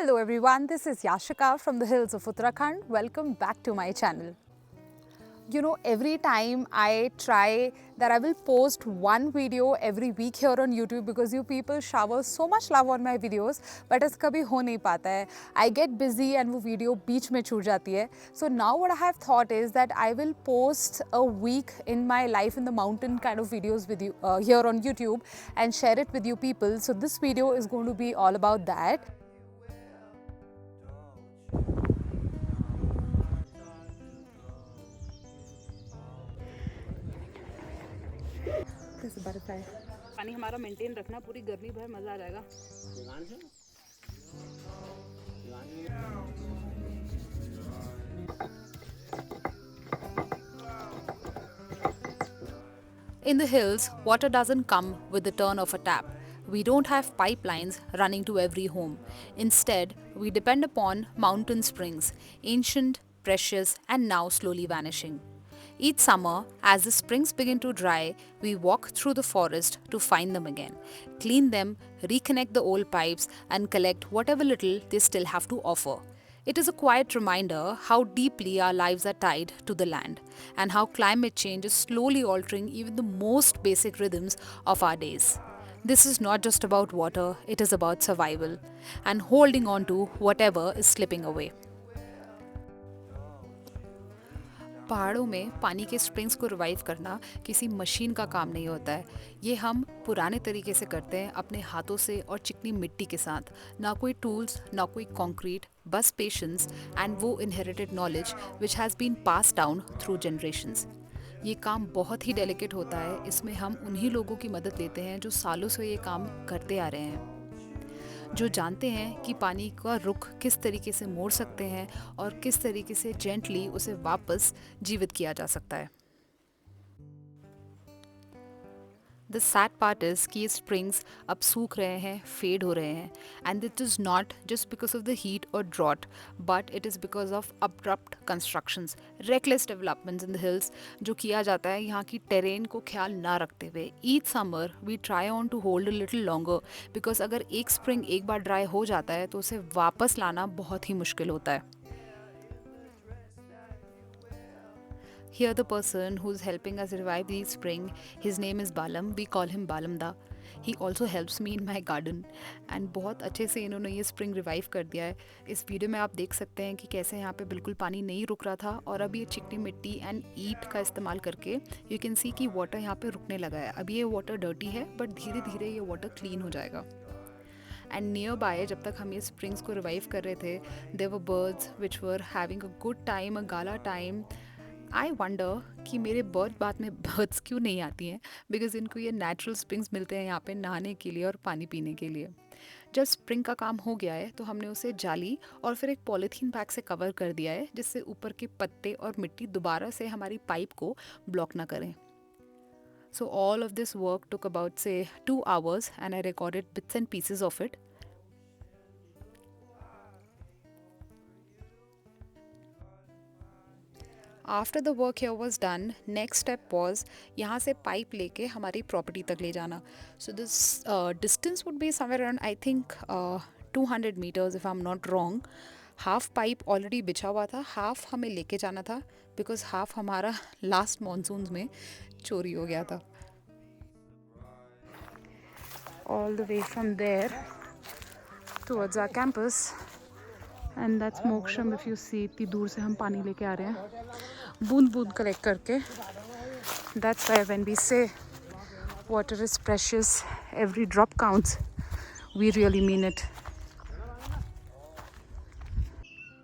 Hello everyone, this is Yashika from the hills of Uttarakhand. Welcome back to my channel. You know, every time I try that I will post one video every week here on YouTube because you people shower so much love on my videos, but it's कभी हो नहीं पाता है. I get busy and वो video बीच में छूट जाती है. So now what I have thought is that I will post a week in my life in the mountain kind of videos with you here on YouTube and share it with you people. So this video is going to be all about that. There's a butterfly. पानी हमारा maintain रखना, पूरी गर्मी भर मजा आ जाएगा. In the hills, water doesn't come with the turn of a tap. We don't have pipelines running to every home. Instead, we depend upon mountain springs, ancient, precious, and now slowly vanishing. Each summer, as the springs begin to dry, we walk through the forest to find them again, clean them, reconnect the old pipes, and collect whatever little they still have to offer. It is a quiet reminder how deeply our lives are tied to the land and how climate change is slowly altering even the most basic rhythms of our days. This is not just about water, it is about survival and holding on to whatever is slipping away. पहाड़ों में पानी के springs को revive करना किसी machine का काम नहीं होता है. ये हम पुराने तरीके से करते हैं, अपने हाथों से और चिकनी मिट्टी के साथ. ना कोई टूल्स, ना कोई कंक्रीट, बस पेशेंस एंड वो inherited knowledge which has been passed down through generations. ये काम बहुत ही डेलिकेट होता है. इसमें हम उन्हीं लोगों की मदद लेते हैं जो सालों से ये काम करते आ रहे हैं, जो जानते हैं कि पानी का रुख किस तरीके से मोड़ सकते हैं और किस तरीके से जेंटली उसे वापस जीवित किया जा सकता है. द सैड पार्ट इज़ कि ये स्प्रिंग्स अब सूख रहे हैं, फेड हो रहे हैं, and it is not just because of the heat और drought, but it is because of abrupt constructions, reckless developments in the hills जो किया जाता है यहाँ की टेरेन को ख्याल ना रखते हुए. Each summer we try on to hold a little longer because अगर एक स्प्रिंग एक बार ड्राई हो जाता है तो उसे वापस लाना बहुत ही मुश्किल होता है. Here the person who's helping us revive the spring, his name is Balam. We call him Balamda. He also helps me in my garden. And बहुत अच्छे से इन्होंने ये स्प्रिंग रिवाइव कर दिया है. इस वीडियो में आप देख सकते हैं कि कैसे यहाँ पे बिल्कुल पानी नहीं रुक रहा था और अब ये चिकनी मिट्टी एंड ईट का इस्तेमाल करके यू कैन सी कि वाटर यहाँ पे रुकने लगा है. अभी ये वाटर डर्टी है बट धीरे धीरे ये वाटर क्लीन हो जाएगा. एंड नियर बाय जब तक हम ये स्प्रिंग्स को रिवाइव कर रहे थे, there were birds which were having a good time, a gala time. I wonder कि मेरे बर्ड बात में बर्ड्स क्यों नहीं आती हैं, बिकॉज इनको ये नेचुरल स्प्रिंग्स मिलते हैं यहाँ पे नहाने के लिए और पानी पीने के लिए. जब स्प्रिंग का काम हो गया है तो हमने उसे जाली और फिर एक पॉलीथीन बैग से कवर कर दिया है जिससे ऊपर के पत्ते और मिट्टी दोबारा से हमारी पाइप को ब्लॉक ना करें. So all of this work took about से 2 hours and I recorded bits and pieces of it. After the work here was done, next step was यहाँ से पाइप लेके हमारी प्रॉपर्टी तक ले जाना. So this distance would be somewhere around I think 200 meters if I am not wrong. Half pipe already बिछा हुआ था, हाफ हमें लेके जाना था बिकॉज हाफ हमारा लास्ट मानसून में चोरी हो गया था. All the way from there towards our campus and that's Moksham. If you see, इतनी दूर से हम पानी लेके आ रहे हैं बूंद बूंद कलेक्ट करके. That's why when we say water is precious, every drop counts, we really mean it.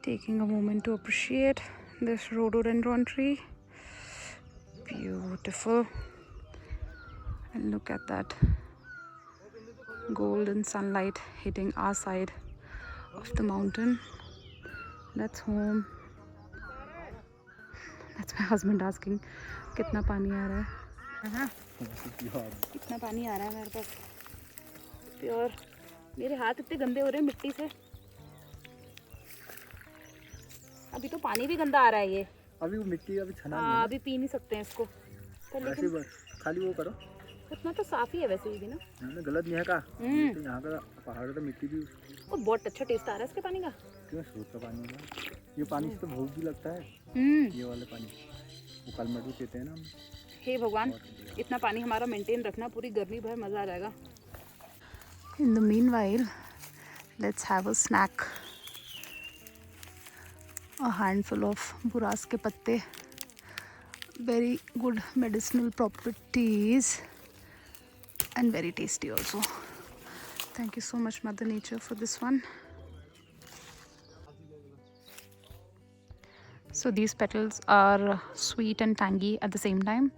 Taking a moment to appreciate this rhododendron tree. Beautiful. And look at that golden sunlight hitting our side of the mountain. That's home. That's my husband asking कितना पानी आ रहा है. कितना पानी आ रहा है मेरे पास pure. मेरे हाथ इतने गंदे हो रहे हैं मिट्टी से. अभी तो पानी भी गंदा आ रहा है. ये अभी वो मिट्टी अभी छना हाँ, अभी पी नहीं सकते हैं इसको. पर लेकिन खाली वो करो. इतना तो साफ ही है वैसे भी ना। हमने गलत नहीं है का, हम्म। तो यहाँ का पहाड़ तो मिट्टी भी और बहुत अच्छा टेस्ट आ रहा है इसके पानी का। क्यों स्रोत का पानी होगा। ये पानी से तो भूख भी लगता है, हम्म। ये वाले पानी वो कलमटू पीते हैं ना हम। हे भगवान, बहुत बढ़िया। इतना पानी हमारा मेंटेन रखना, पूरी गर्मी भर मज़ा आ जाएगा। In the meanwhile, let's have a snack. A handful of buras ke patte. Very good medicinal properties and very tasty also. Thank you so much, Mother Nature, for this one. So these petals are sweet and tangy at the same time,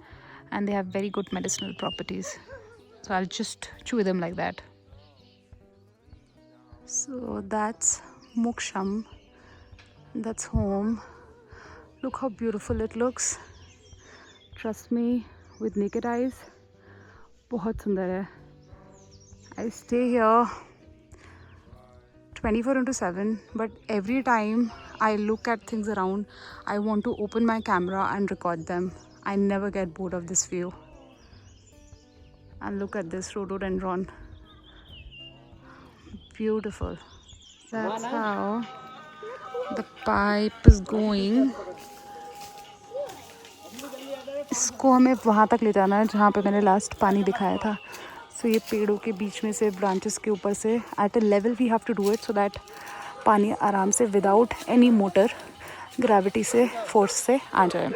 and they have very good medicinal properties. So I'll just chew them like that. So that's Moksham. That's home. Look how beautiful it looks. Trust me, with naked eyes, बहुत सुंदर है. I stay here 24/7, but every time I look at things around, I want to open my camera and record them. I never get bored of this view. And look at this rhododendron. Beautiful. That's how the pipe is going. इसको हमें वहाँ तक ले जाना है जहाँ पे मैंने लास्ट पानी दिखाया था. सो ये पेड़ों के बीच में से, ब्रांचेस के ऊपर से, at a level we have to do it so that पानी आराम से विदाउट एनी मोटर ग्रेविटी से, फोर्स से आ जाए.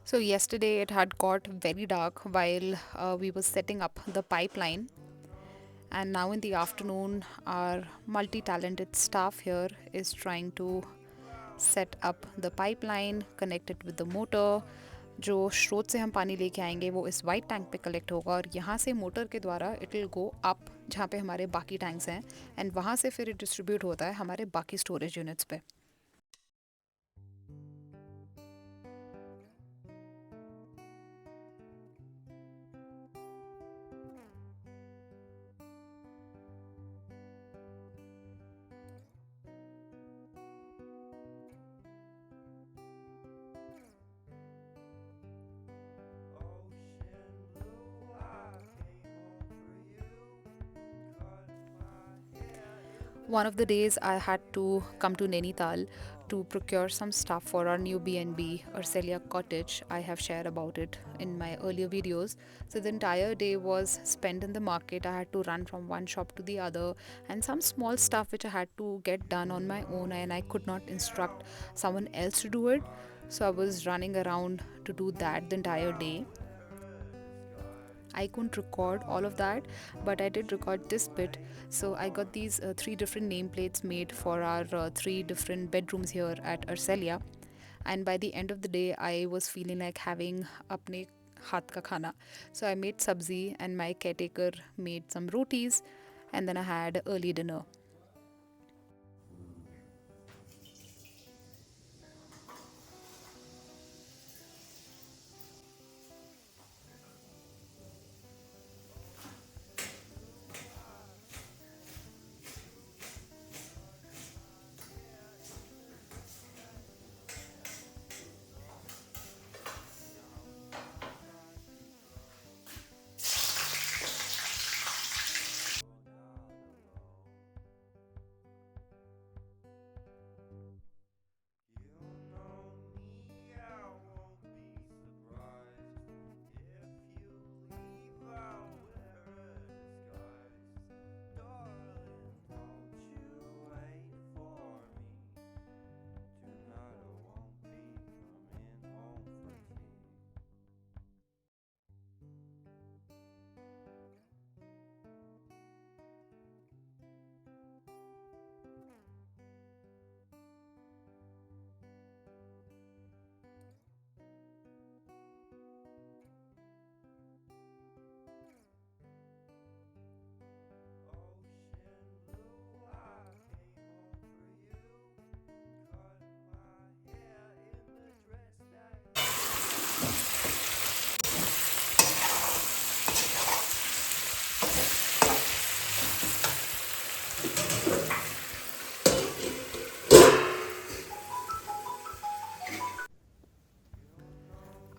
So yesterday it had got very dark while we were setting up the pipeline, and now in the afternoon our multi-talented staff here is trying to set up the pipeline, connect it with the motor. जो स्रोत से हम पानी लेके आएंगे वो इस white tank पे कलेक्ट होगा और यहाँ से मोटर के द्वारा इट विल गो अप जहाँ पे हमारे बाकी टैंक्स हैं, एंड वहाँ से फिर डिस्ट्रीब्यूट होता है हमारे बाकी स्टोरेज यूनिट्स पे. One of the days I had to come to Nainital to procure some stuff for our new B&B, Urcelia Cottage. I have shared about it in my earlier videos. So the entire day was spent in the market. I had to run from one shop to the other, and some small stuff which I had to get done on my own, and I could not instruct someone else to do it. So I was running around to do that the entire day. I couldn't record all of that, but I did record this bit. So I got these 3 different nameplates made for our 3 different bedrooms here at Urcelia. And by the end of the day, I was feeling like having apne haath ka khana. So I made sabzi, and my caretaker made some rotis, and then I had early dinner.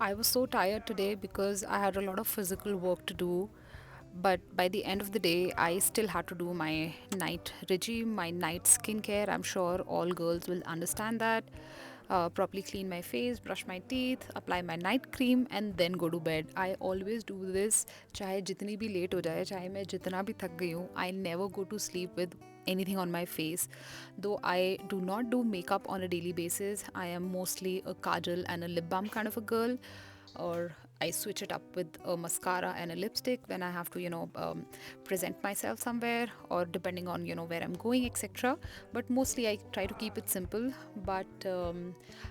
I was so tired today because I had a lot of physical work to do. But by the end of the day, I still had to do my night regime, my night skincare. I'm sure all girls will understand that. Properly clean my face, brush my teeth, apply my night cream, and then go to bed. I always do this. चाहे जितनी भी late हो जाए, चाहे मैं जितना भी थक गई हूँ, I never go to sleep with anything on my face. Though I do not do makeup on a daily basis, I am mostly a kajal and a lip balm kind of a girl, or I switch it up with a mascara and a lipstick when I have to, present myself somewhere, or depending on, where I'm going, etc. But mostly I try to keep it simple. But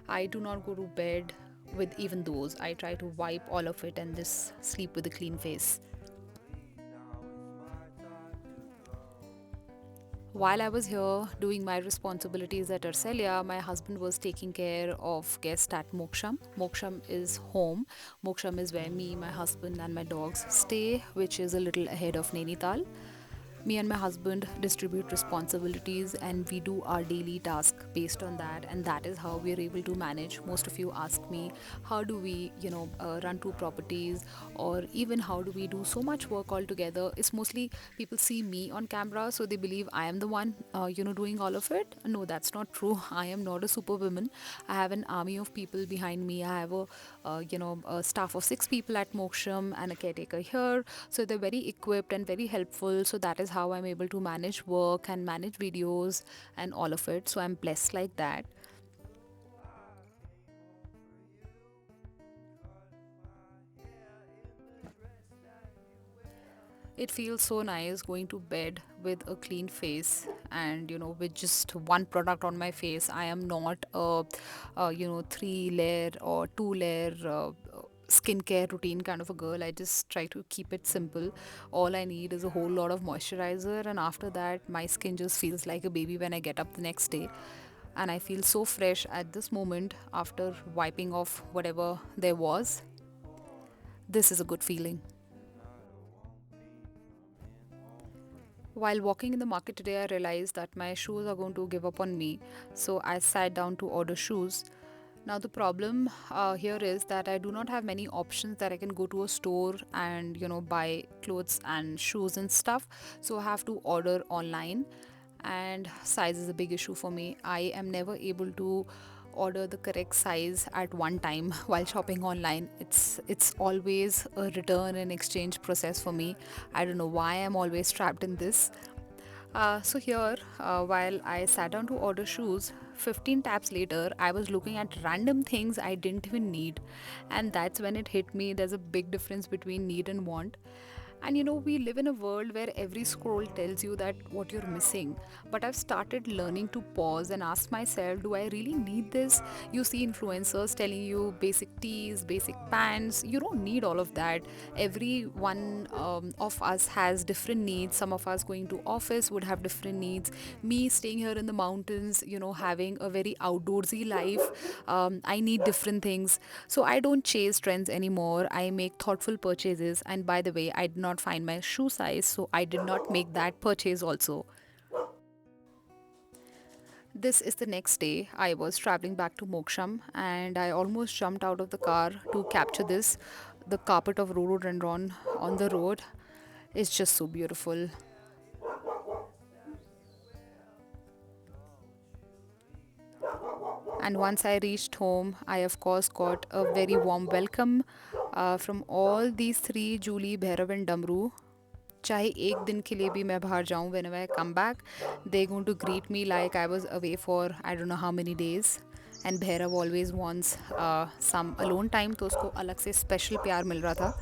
I do not go to bed with even those. I try to wipe all of it and just sleep with a clean face. While I was here doing my responsibilities at Arcelia, my husband was taking care of guests at Moksham. Moksham is home. Moksham is where me, my husband, and my dogs stay, which is a little ahead of Nainital. Me and my husband distribute responsibilities, and we do our daily task based on that, and that is how we are able to manage. Most of you ask me, how do we run two properties, or even how do we do so much work all together? It's mostly people see me on camera, so they believe I am the one doing all of it. No, that's not true. I am not a superwoman. I have an army of people behind me. I have a staff of 6 people at Moksham and a caretaker here, so they're very equipped and very helpful. So that is how I'm able to manage work and manage videos and all of it. So I'm blessed like that. It feels so nice going to bed with a clean face, and with just one product on my face. I am not a 3 layer or 2 layer skincare routine kind of a girl. I just try to keep it simple. All I need is a whole lot of moisturizer, and after that my skin just feels like a baby when I get up the next day, and I feel so fresh at this moment after wiping off whatever there was. This is a good feeling. While walking in the market today, I realized that my shoes are going to give up on me. So I sat down to order shoes. Now, the problem here is that I do not have many options that I can go to a store and, buy clothes and shoes and stuff. So I have to order online, and size is a big issue for me. I am never able to order the correct size at one time while shopping online. It's always a return and exchange process for me. I don't know why I'm always trapped in this. So here, while I sat down to order shoes, 15 taps later, I was looking at random things I didn't even need, and that's when it hit me. There's a big difference between need and want. And we live in a world where every scroll tells you that what you're missing. But I've started learning to pause and ask myself, do I really need this? You see influencers telling you basic tees, basic pants. You don't need all of that. Every one of us has different needs. Some of us going to office would have different needs. Me staying here in the mountains, having a very outdoorsy life, I need different things. So I don't chase trends anymore. I make thoughtful purchases. And by the way, I did not find my shoe size, so I did not make that purchase also. This is the next day. I was traveling back to Moksham, and I almost jumped out of the car to capture this. The carpet of rhododendron on the road is just so beautiful. And once I reached home, I of course got a very warm welcome from all these three, Julie, Bhairav and Damru. चाहे एक दिन के लिए भी मैं बाहर जाऊँ, whenever I come back, they're going to greet me like I was away for I don't know how many days. And Bhairav always wants some alone time, तो उसको अलग से special प्यार मिल रहा था.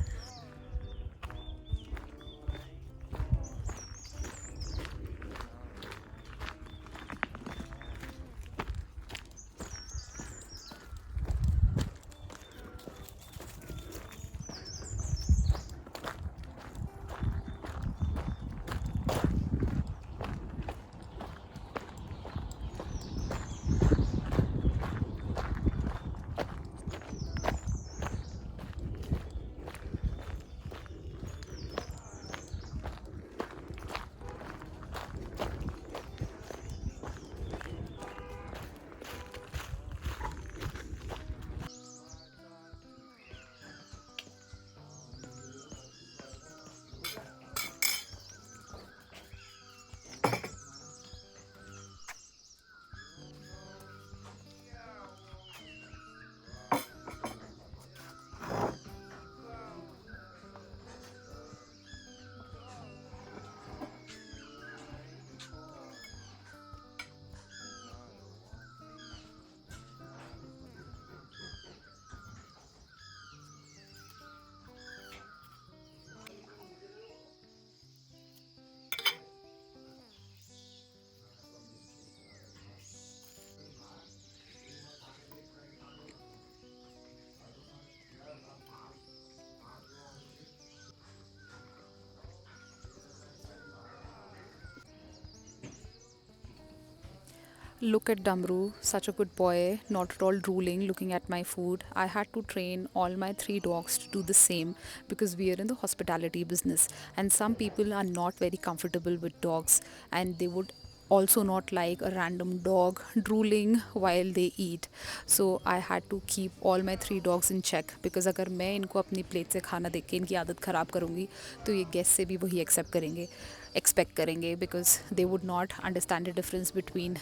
Look at Damru, such a good boy, not at all drooling, looking at my food. I had to train all my three dogs to do the same because we are in the hospitality business, and some people are not very comfortable with dogs, and they would also not like a random dog drooling while they eat. So I had to keep all my three dogs in check because अगर मैं इनको अपनी plate से खाना देख के इनकी आदत ख़राब करूँगी तो ये गेस्ट से भी वही एक्सपेक्ट करेंगे because they would not understand the difference between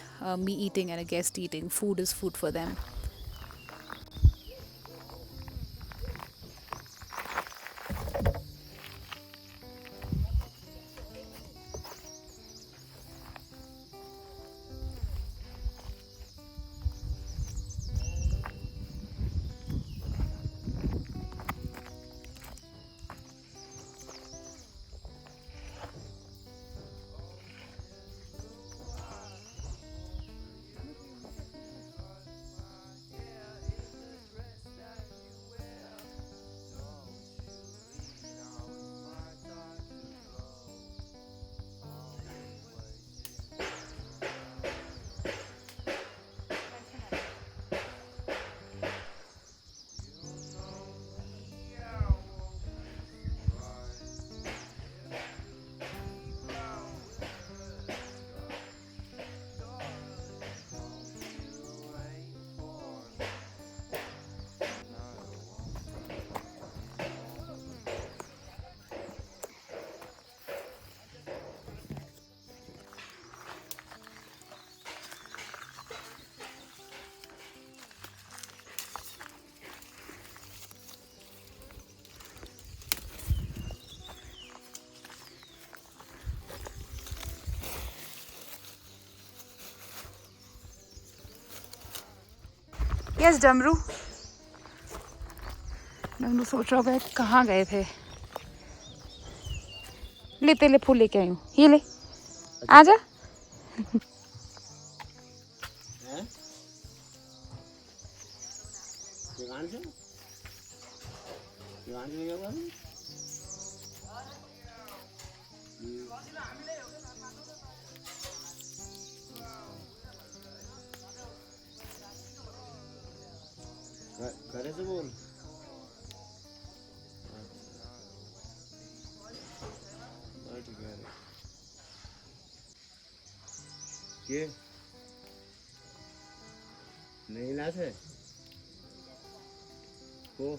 me eating and a guest eating. Food is food for them. Yes डमरू। डमरू सोच रहा होगा कहाँ गए थे। ले तेले फूल लेके आई हूँ, ये ले, आजा। घरे से बोल। ये नहीं ना से को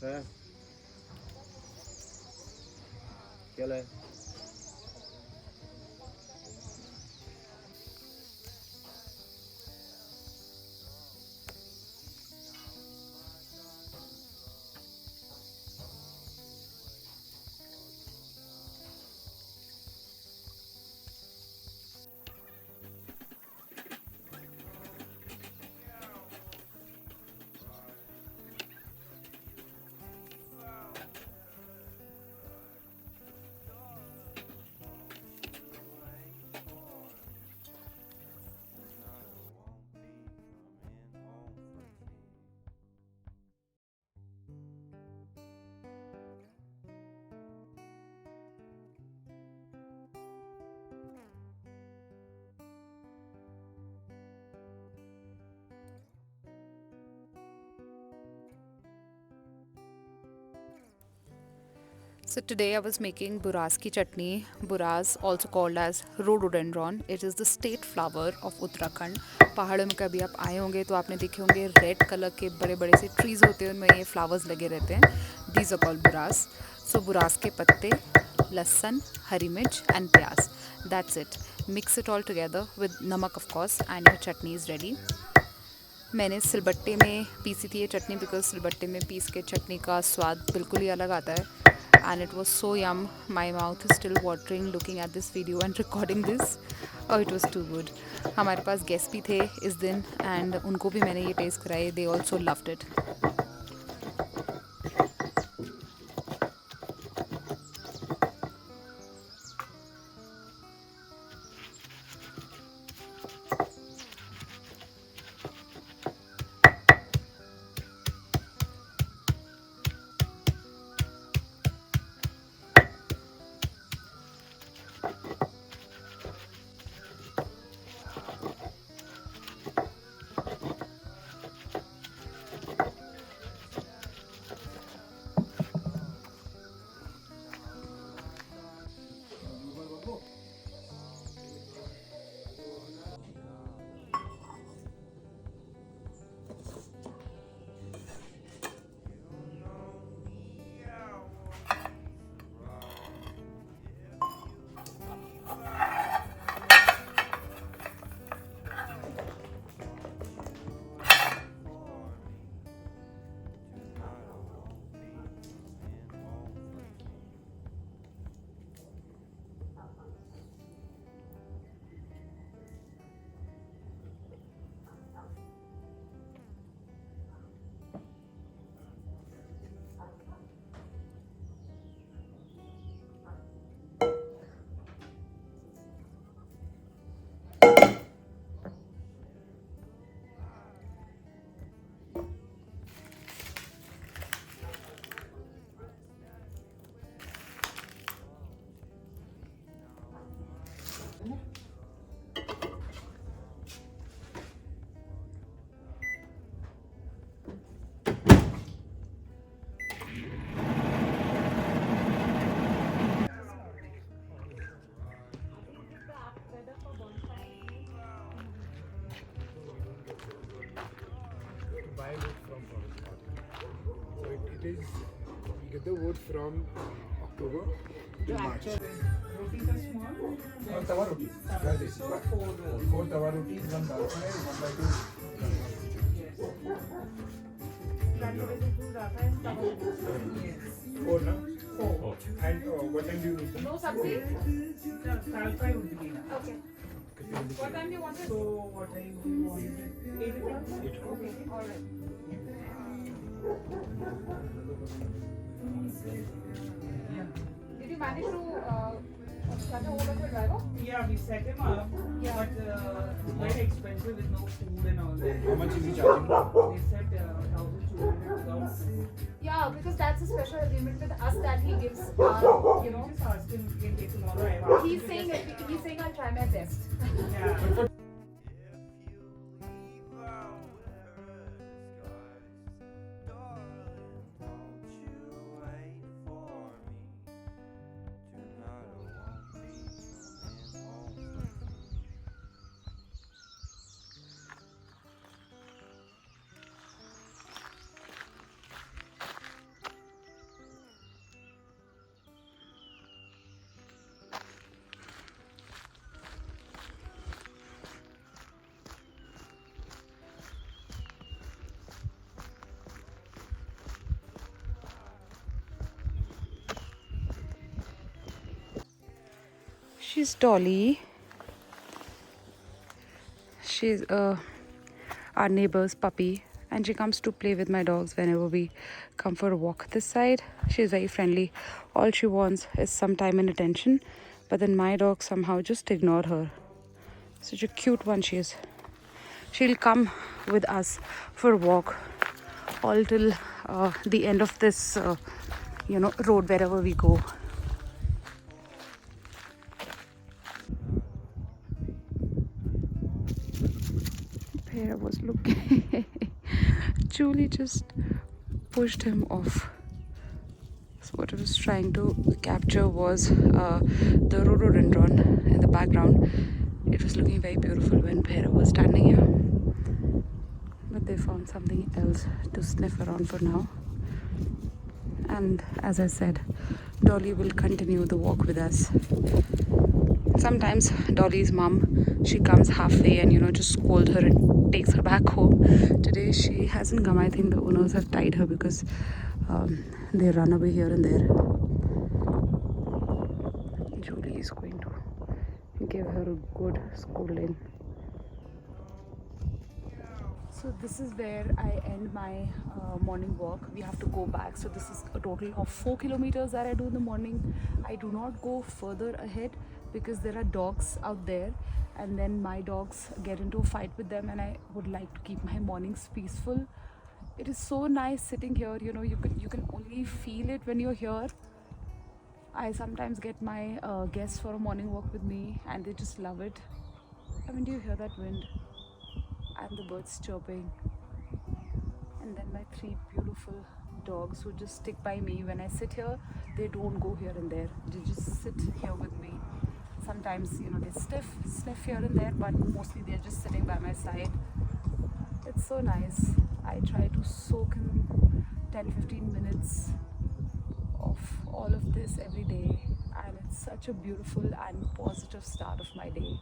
है क्या ले So today I was making buras ki chutney. Buras, also called as rhododendron. It is the state flower of Uttarakhand. पहाड़ों में कभी आप आए होंगे तो आपने देखे होंगे रेड कलर के बड़े बड़े से ट्रीज होते हैं, उनमें ये फ्लावर्स लगे रहते हैं. These are called buras. So buras के पत्ते, लहसुन, हरी मिर्च and प्याज. That's it. Mix it all together with नमक of course and your chutney is ready. मैंने सिलबट्टे में पीसी थी ये चटनी बिकॉज सिलबट्टे में पीस के चटनी का स्वाद बिल्कुल ही अलग आता है. And it was so yum. My mouth is still watering looking at this video and recording this. Oh, it was too good. हमारे पास गेस्ट भी थे इस दिन and उनको भी मैंने ये टेस्ट कराए. They also loved it. buy wood from forest park. So it is, we get the wood from October to March. Rotis are small. Tawa rotis. Yeah, this is So what. 4 rolls. 4 tawa rotis, 1 dal fry, 1/2. Yes. Yes. 4 na? 4. And what time do you need them? No sabzi? Dal fry would be enough. Okay. What time do you want it? So what time do you want it? 8 o'clock? Okay, alright. Yeah. Did you manage to catch a hold of your driver? Yeah, we set him up, Yeah. but it's very expensive with no food and all that. How much is he charging? They said 1,200 without food. Yeah, because that's a special agreement with us that he gives, you know. Just ask him if he can take tomorrow. I asked He's him saying yesterday. he's saying I'll try my best. Yeah. She's Dolly. She's our neighbor's puppy, and she comes to play with my dogs whenever we come for a walk this side. She's very friendly. All she wants is some time and attention, but then my dogs somehow just ignore her. Such a cute one she is. She'll come with us for a walk all till the end of this road wherever we go. Pear was looking. Julie just pushed him off. So what I was trying to capture was the rhododendron in the background. It was looking very beautiful when Pear was standing here. But they found something else to sniff around for now. And as I said, Dolly will continue the walk with us. Sometimes Dolly's mom, she comes halfway and just scolds her and takes her back home. Today she hasn't come. I think the owners have tied her because they run away here and there. Julie is going to give her a good scolding. So this is where I end my morning walk. We have to go back. So this is a total of 4 kilometers that I do in the morning. I do not go further ahead because there are dogs out there, and then my dogs get into a fight with them, and I would like to keep my mornings peaceful. It is so nice sitting here. You can only feel it when you're here. I sometimes get my guests for a morning walk with me, and they just love it. I mean, do you hear that wind? And the birds chirping, and then my 3 beautiful dogs who just stick by me when I sit here. They don't go here and there, they just sit here with me. Sometimes they sniff here and there, but mostly they're just sitting by my side. It's so nice. I try to soak in 10-15 minutes of all of this every day, and it's such a beautiful and positive start of my day.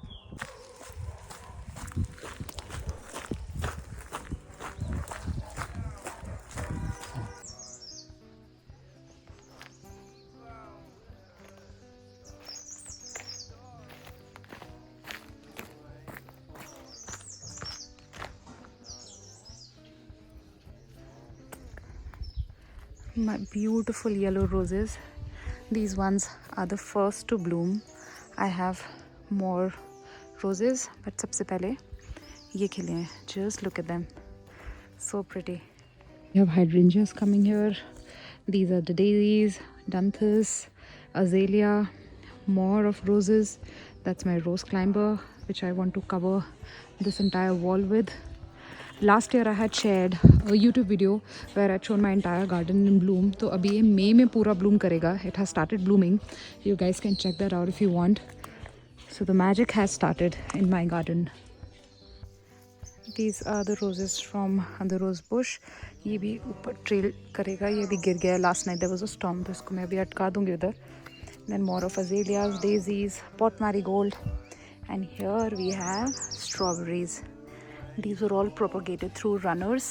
My beautiful yellow roses, these ones are the first to bloom. I have more roses, but सबसे पहले ये खिले हैं. Just look at them, so pretty. We have hydrangeas coming here. These are the daisies, danthus, azalea, more of roses. That's my rose climber, which I want to cover this entire wall with. Last year I had shared a YouTube video where I showed my entire garden in bloom. So abhi ye May mein pura bloom karega. It has started blooming. You guys can check that out if you want. So the magic has started in my garden. These are the roses from the rose bush. ये भी ऊपर trail करेगा, ये भी गिर गया last night, there was a storm, तो इसको मैं अभी अटका दूंगी उधर. Then more of azaleas, daisies, pot marigold, and here we have strawberries. These were all propagated through runners.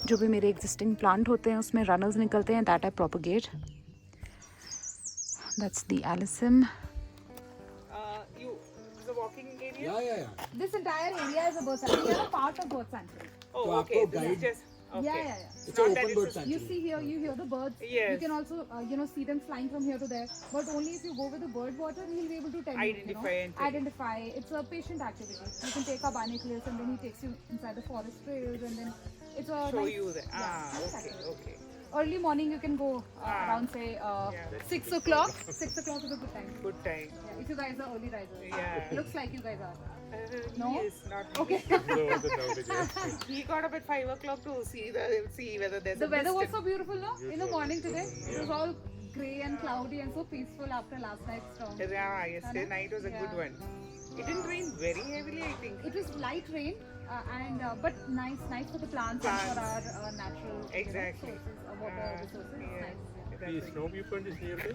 जो भी मेरे existing plant होते हैं उसमें runners निकलते हैं, that I propagate. That's the alyssum. The walking area? Yeah. This entire area is a bird sanctuary. We are a part of bird sanctuary. तो Oh, okay. आपको This is guide- just okay. Yeah. It's an Not that open it's bird a- sanctuary. You see here, you hear the birds. Yes. You can also, see them flying from here to there. But only if you go with the bird watcher, he'll be able to tell Identify you. and tell you. Identify. It's a patient activity. You can take a binoculars and then he takes you inside the forest trails and then it's a Show nice, you that. nice Okay, activity. okay. Early morning you can go around say that's 6 o'clock. 6 o'clock is a good time. Good time. Yeah, if you guys are early risers. Yeah. Looks like you guys are. No? Yes, not Okay. He got up at 5 o'clock to see whether there's The a weather was mist. so beautiful, no? In the morning today, it was all grey and cloudy and so peaceful after last night's storm. Yeah, yesterday Anna? night was a good Yeah. one. It didn't rain very heavily, I think. It was light rain, but nice for the plants and for our natural Exactly. sources, water resources. Yeah. Nice. That's The it. snow viewpoint is nearby.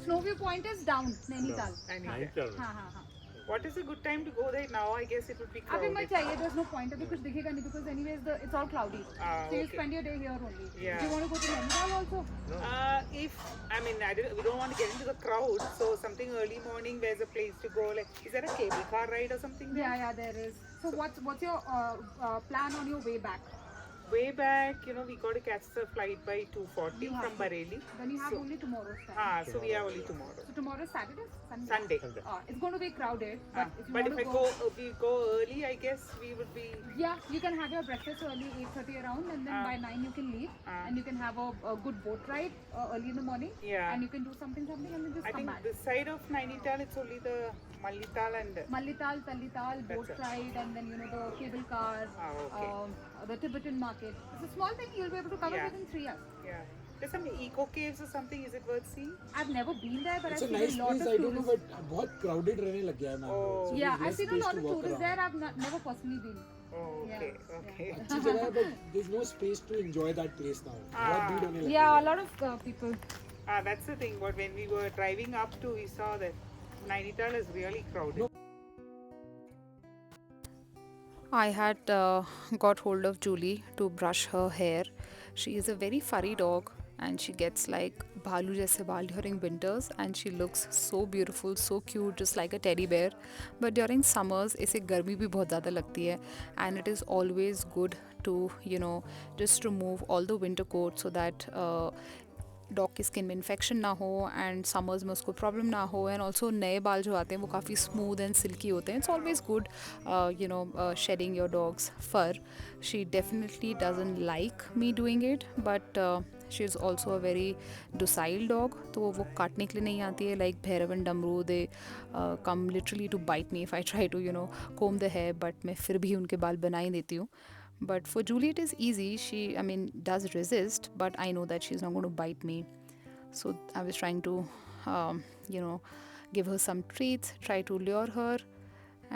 Snow view point is down, Nainital. And Nainital. हाँ. what is a good time to go there now? I guess it would be अभी मत crowded. चाहिए. There's no point. अभी कुछ दिखेगा नहीं because anyways it's all cloudy. So you Okay. spend your day here only. Yeah. Do you want to go to Nainital also? We don't want to get into the crowd, so something early morning, there's a place to go. Like, is there a cable car ride or something there? Yeah, there is. So what's your plan on your way back? Way back, we got to catch the flight by 2:40 You have from to. Bareilly. Then you have So- only tomorrow's time. So we have only tomorrow. So tomorrow is Saturday? Sunday. It's going to be crowded, but if you But want if to we go early, I guess we would be. yeah, you can have your breakfast early, 8:30 around, and then by 9 you can leave, and you can have a good boat ride early in the morning, Yeah. and you can do something, and then just I come think back. this side of Nainital, it's only the Mallital and. Mallital, Tallital, boat That's it. ride, and then the cable car, Okay. the Tibetan market. It's a small thing you'll be able to cover Yeah. within 3 hours. Yeah. There's some eco caves or something. Is it worth seeing? I've never been there, but It's a I've seen nice a lot place. of I don't know, tourists. but बहुत crowded रहने लग गया है ma'am. Oh. So Yeah, there's I've less seen a space lot to of walk tourists around. there. I've never personally been. Oh, okay. Yeah. Okay. अच्छी जगह है, but there's no space to enjoy that place now. बहुत भीड़ होने लग Yeah, गई a lot of people. That's the thing. But when we were driving up to, we saw that Nainital is really crowded. No. I had got hold of Julie to brush her hair. She is a very furry dog and she gets like bhalu jaise baal during winters and she looks so beautiful, so cute, just like a teddy bear. But during summers इसे गर्मी भी बहुत ज़्यादा लगती है and it is always good to just remove all the winter coat so that dog की skin में infection ना हो एंड समर्स में उसको प्रॉब्लम ना हो एंड ऑल्सो नए बाल जो आते हैं वो काफ़ी स्मूथ एंड सिल्की होते हैं. It's always good shedding your dog's fur. She definitely doesn't like me doing it but she is also a very docile dog. तो वो काटने के लिए नहीं आती है like Bhairav and Damru. They come literally to bite me if I try to comb the hair, but मैं फिर भी उनके बाल बना ही देती हूँ. But for Julie it is easy. She does resist, but I know that she's not going to bite me. So I was trying to give her some treats, try to lure her,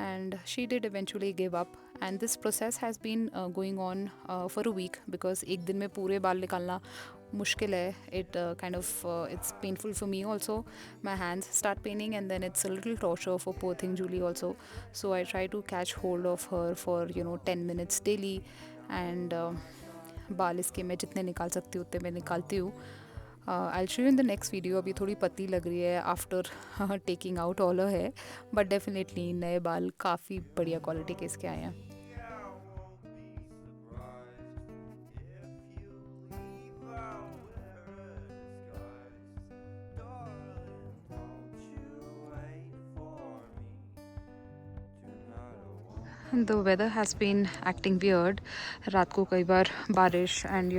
and she did eventually give up. And this process has been going on for a week because एक दिन में पूरे बाल निकालना मुश्किल है. It it's painful for me also. My hands start paining and then it's a little torture for poor thing Julie also. So I try to catch hold of her for 10 minutes daily and बाल इसके मैं जितने निकाल सकती हूँ उतने मैं निकालती हूँ. I'll show you in the next video. अभी थोड़ी पतली लग रही है after taking out all her hair, but definitely नए बाल काफ़ी बढ़िया क्वालिटी के इसके आए हैं. The weather has been acting weird. रात को कई बार बारिश and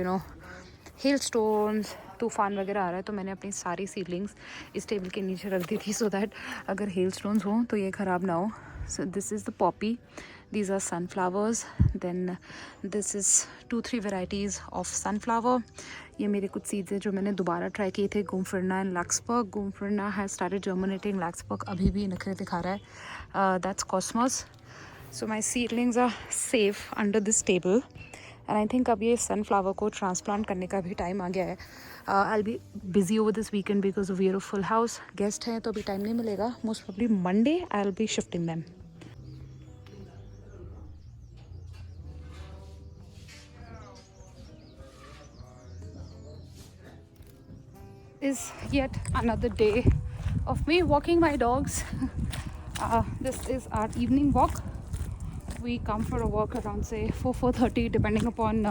hailstones, तूफ़ान वगैरह आ रहा है, तो मैंने अपनी सारी सीडलिंग्स इस टेबल के नीचे रख दी थी so that अगर hailstones हों तो ये ख़राब ना हो. So this is the poppy. These are sunflowers. Then this is 2-3 varieties of sunflower. ये मेरे कुछ सीड्स हैं जो मैंने दोबारा ट्राई किए थे. Gomphrena and Larkspur. Gomphrena has started germinating. Larkspur अभी भी नखरे दिखा रहा है. That's Cosmos. So my seedlings are safe under this table. And I think अब ये sunflower को transplant करने का भी time आ गया है. I'll be busy over this weekend because we are a full house. Guest हैं तो अभी time नहीं मिलेगा. Most probably Monday I'll be shifting them. Is yet another day of me walking my dogs. This is our evening walk. We come for a walk around say 4:30 depending upon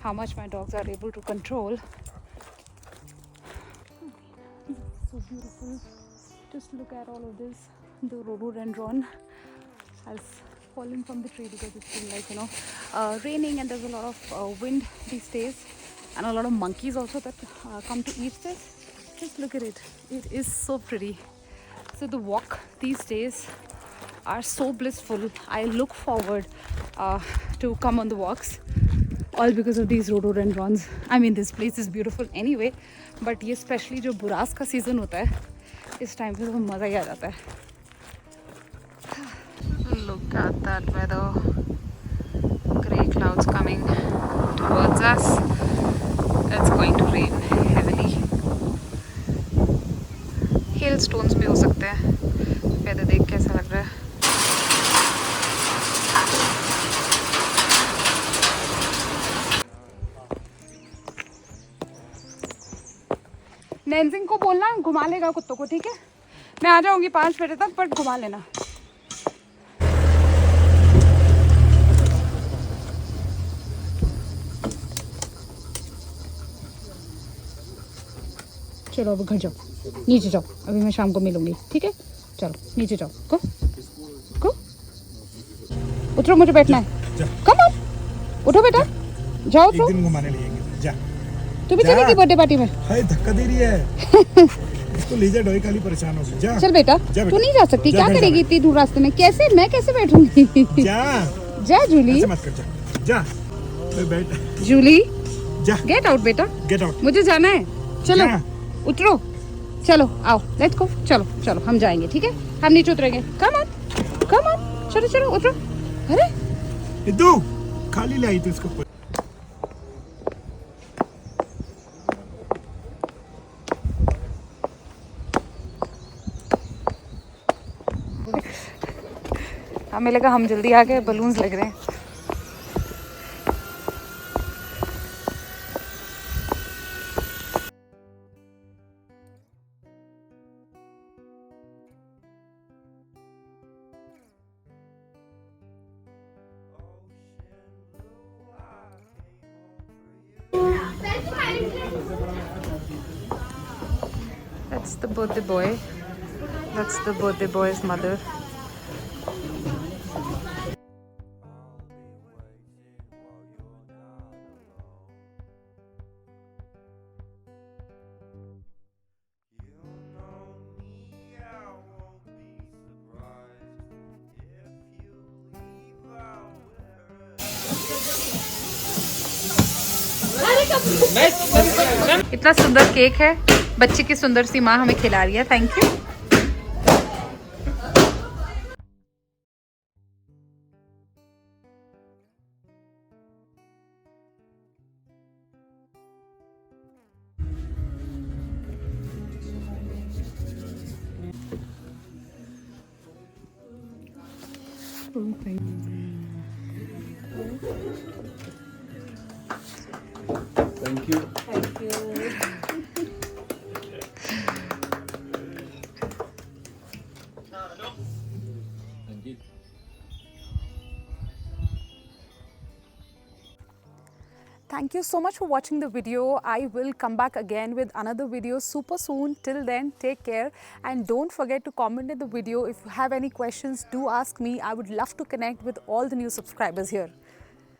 how much my dogs are able to control. So beautiful. Just look at all of this. The rhododendron has fallen from the tree because it's been like raining and there's a lot of wind these days, and a lot of monkeys also that come to eat this. Just look at it. It is so pretty. So the walk these days are so blissful. I look forward to come on the walks, all because of these rhododendrons. I mean, this place is beautiful anyway, but ये especially जो बुरास का season होता है, इस time पे तो मज़ा ही आ जाता है. Look at that weather. Grey clouds coming towards us. It's going to rain heavily. Hailstones भी हो सकते हैं. weather देख कैसा लग रहा है. नैन्सिंग को बोलना घुमा लेगा कुत्तों को, ठीक है? मैं आ जाऊंगी 5 बजे तक, बट घुमा लेना. चलो अब घर जाओ, नीचे जाओ. अभी मैं शाम को मिलूंगी, ठीक है? चलो नीचे जाओ. को उतरो, मुझे बैठना है. कम ऑन, उठो बेटा, जाओ. एक दिन घुमाने ले जाएंगे. जा, तू भी चलेगी बर्थडे पार्टी में? हाय, धक्का दे रही है. इसको ले जा, डोई खाली परेशान हो. जा चल बेटा, तू नहीं जा सकती. क्या करेगी इतनी दूर रास्ते में? कैसे, मैं कैसे बैठूंगी? जा जा जूली. ऐसे मत कर. जा जा बैठ. जूली जा, गेट आउट बेटा, गेट आउट. मुझे जाना है. चलो जा. उतरो, चलो आओ, लेट्स गो. चलो चलो हम जाएंगे, ठीक है? हम नीचे उतरेंगे. कम ऑन, चलो चलो उतरो. अरे इदू, खाली लाई तू इसको. हमें लगा हम जल्दी आ गए, बलून्स लग रहे हैं. That's the birthday boy. That's the birthday boy's mother. इतना सुंदर केक है. बच्ची की सुंदर सी माँ हमें खिला रही है. Thank you. Thank you. Thank you. Thank you so much for watching the video. I will come back again with another video super soon. Till then, take care and don't forget to comment in the video. If you have any questions, do ask me. I would love to connect with all the new subscribers here.